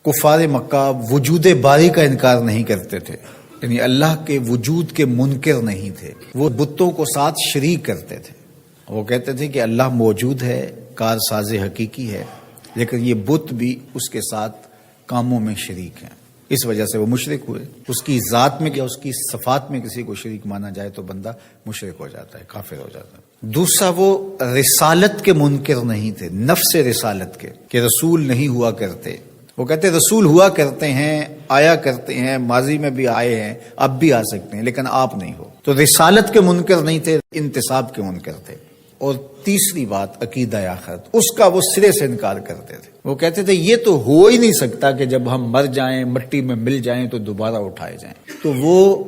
کفار مکہ وجود باری کا انکار نہیں کرتے تھے، یعنی اللہ کے وجود کے منکر نہیں تھے، وہ بتوں کو ساتھ شریک کرتے تھے۔ وہ کہتے تھے کہ اللہ موجود ہے، کار ساز حقیقی ہے، لیکن یہ بت بھی اس کے ساتھ کاموں میں شریک ہیں، اس وجہ سے وہ مشرک ہوئے۔ اس کی ذات میں یا اس کی صفات میں کسی کو شریک مانا جائے تو بندہ مشرک ہو جاتا ہے، کافر ہو جاتا ہے۔ دوسرا، وہ رسالت کے منکر نہیں تھے، نفس رسالت کے، کہ رسول نہیں ہوا کرتے۔ وہ کہتے رسول ہوا کرتے ہیں، آیا کرتے ہیں، ماضی میں بھی آئے ہیں، اب بھی آ سکتے ہیں، لیکن آپ نہیں ہو۔ تو رسالت کے منکر نہیں تھے، انتساب کے منکر تھے۔ اور تیسری بات، عقیدہ آخرت، اس کا وہ سرے سے انکار کرتے تھے۔ وہ کہتے تھے یہ تو ہو ہی نہیں سکتا کہ جب ہم مر جائیں، مٹی میں مل جائیں تو دوبارہ اٹھائے جائیں۔ تو وہ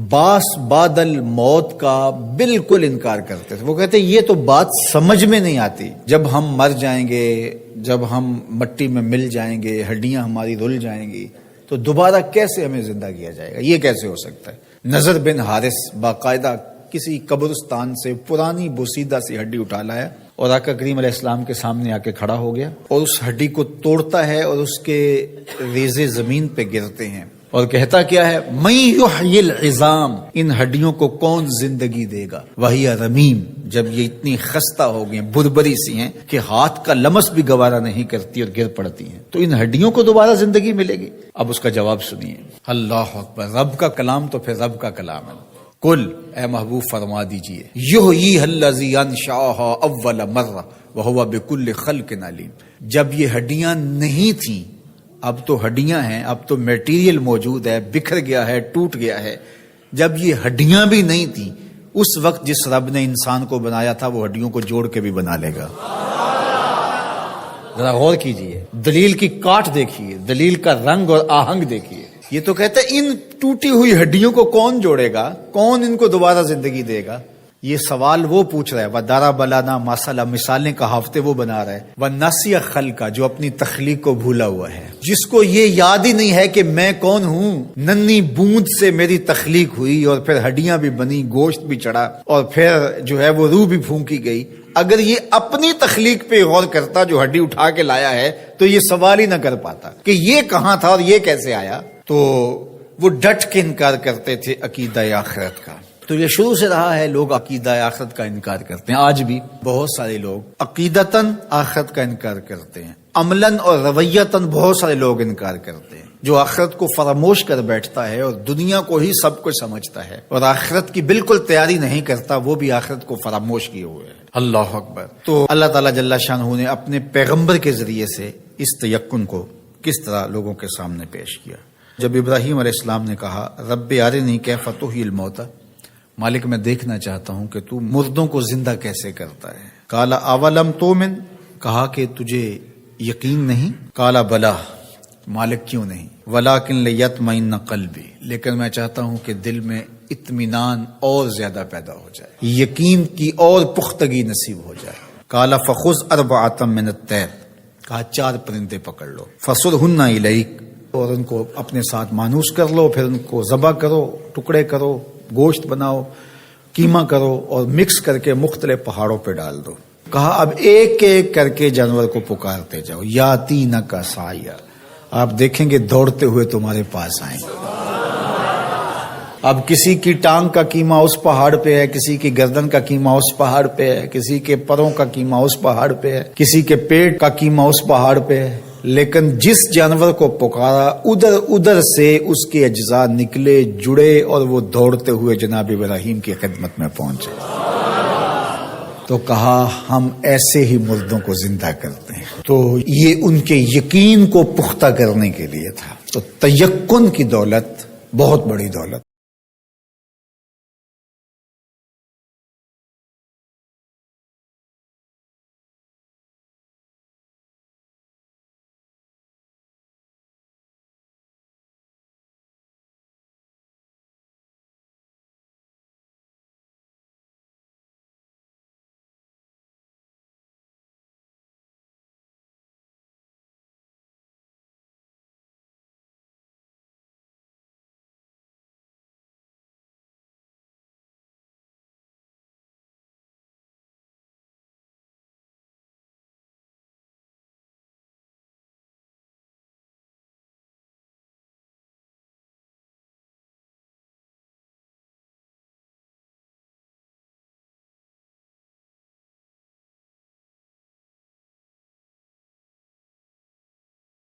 باس بعد الموت کا بالکل انکار کرتے تھے۔ وہ کہتے یہ تو بات سمجھ میں نہیں آتی، جب ہم مر جائیں گے، جب ہم مٹی میں مل جائیں گے، ہڈیاں ہماری رل جائیں گی، تو دوبارہ کیسے ہمیں زندہ کیا جائے گا، یہ کیسے ہو سکتا ہے۔ نضر بن حارث باقاعدہ کسی قبرستان سے پرانی بوسیدہ سی ہڈی اٹھا لایا اور آقا کریم علیہ السلام کے سامنے آ کے کھڑا ہو گیا، اور اس ہڈی کو توڑتا ہے اور اس کے ریزے زمین پہ گرتے ہیں، اور کہتا کیا ہے، من یحیی العظام، ان ہڈیوں کو کون زندگی دے گا، وہی رمیم، جب یہ اتنی خستہ ہو گئی ہیں، بربری سی ہیں کہ ہاتھ کا لمس بھی گوارا نہیں کرتی اور گر پڑتی ہیں، تو ان ہڈیوں کو دوبارہ زندگی ملے گی۔ اب اس کا جواب سنیے، اللہ اکبر، رب کا کلام تو پھر رب کا کلام ہے۔ کل، اے محبوب فرما دیجئے، یحییھا الذی انشأھا اول مرہ وہو بکل خلق علیم، جب یہ ہڈیاں نہیں تھیں، اب تو ہڈیاں ہیں، اب تو میٹیریل موجود ہے، بکھر گیا ہے، ٹوٹ گیا ہے، جب یہ ہڈیاں بھی نہیں تھیں، اس وقت جس رب نے انسان کو بنایا تھا وہ ہڈیوں کو جوڑ کے بھی بنا لے گا۔ ذرا غور کیجئے، دلیل کی کاٹ دیکھیے، دلیل کا رنگ اور آہنگ دیکھیے۔ یہ تو کہتا ہے ان ٹوٹی ہوئی ہڈیوں کو کون جوڑے گا، کون ان کو دوبارہ زندگی دے گا۔ یہ سوال وہ پوچھ رہا ہے، وَضَرَبَ لَنَا مَثَلًا، مثالیں کہاوتیں وہ بنا رہا ہے، وَنَسِیَ خَلْقَ، جو اپنی تخلیق کو بھولا ہوا ہے، جس کو یہ یاد ہی نہیں ہے کہ میں کون ہوں۔ ننھی بوند سے میری تخلیق ہوئی اور پھر ہڈیاں بھی بنی، گوشت بھی چڑھا، اور پھر جو ہے وہ روح بھی پھونکی گئی۔ اگر یہ اپنی تخلیق پہ غور کرتا جو ہڈی اٹھا کے لایا ہے تو یہ سوال ہی نہ کر پاتا کہ یہ کہاں تھا اور یہ کیسے آیا۔ تو وہ ڈٹ کے انکار کرتے تھے عقیدہ آخرت کا۔ تو یہ شروع سے رہا ہے، لوگ عقیدہ آخرت کا انکار کرتے ہیں، آج بھی بہت سارے لوگ عقیدتاً آخرت کا انکار کرتے ہیں، عملاً اور رویتاً بہت سارے لوگ انکار کرتے ہیں۔ جو آخرت کو فراموش کر بیٹھتا ہے اور دنیا کو ہی سب کچھ سمجھتا ہے اور آخرت کی بالکل تیاری نہیں کرتا، وہ بھی آخرت کو فراموش کیے ہوئے ہے۔ اللہ اکبر۔ تو اللہ تعالیٰ جل شانہ نے اپنے پیغمبر کے ذریعے سے اس تیقن کو کس طرح لوگوں کے سامنے پیش کیا۔ جب ابراہیم علیہ السلام نے کہا، رب ارنی کیف تحیی الموتى، مالک میں دیکھنا چاہتا ہوں کہ تو مردوں کو زندہ کیسے کرتا ہے۔ قال اولم تؤمن، کہا کہ تجھے یقین نہیں؟ قال بلا، مالک کیوں نہیں؟ ولکن لیطمئن قلبی، لیکن میں چاہتا ہوں کہ دل میں اطمینان اور زیادہ پیدا ہو جائے، یقین کی اور پختگی نصیب ہو جائے۔ قال فخذ اربعۃ من الطیر، کہا 4 پرندے پکڑ لو، فصرہن الیک، اور ان کو اپنے ساتھ مانوس کر لو، پھر ان کو ذبح کرو، ٹکڑے کرو، گوشت بناؤ، قیمہ کرو، اور مکس کر کے مختلف پہاڑوں پہ ڈال دو۔ کہا اب ایک ایک کر کے جانور کو پکارتے جاؤ، یاتینک سعیا، آپ دیکھیں گے دوڑتے ہوئے تمہارے پاس آئیں گے۔ اب کسی کی ٹانگ کا قیمہ اس پہاڑ پہ ہے، کسی کی گردن کا قیمہ اس پہاڑ پہ ہے، کسی کے پروں کا قیمہ اس پہاڑ پہ ہے، کسی کے پیٹ کا قیمہ اس پہاڑ پہ ہے، لیکن جس جانور کو پکارا ادھر ادھر سے اس کے اجزاء نکلے، جڑے، اور وہ دوڑتے ہوئے جناب ابراہیم کی خدمت میں پہنچے۔ تو کہا ہم ایسے ہی مردوں کو زندہ کرتے ہیں۔ تو یہ ان کے یقین کو پختہ کرنے کے لیے تھا۔ تو تیقن کی دولت بہت بڑی دولت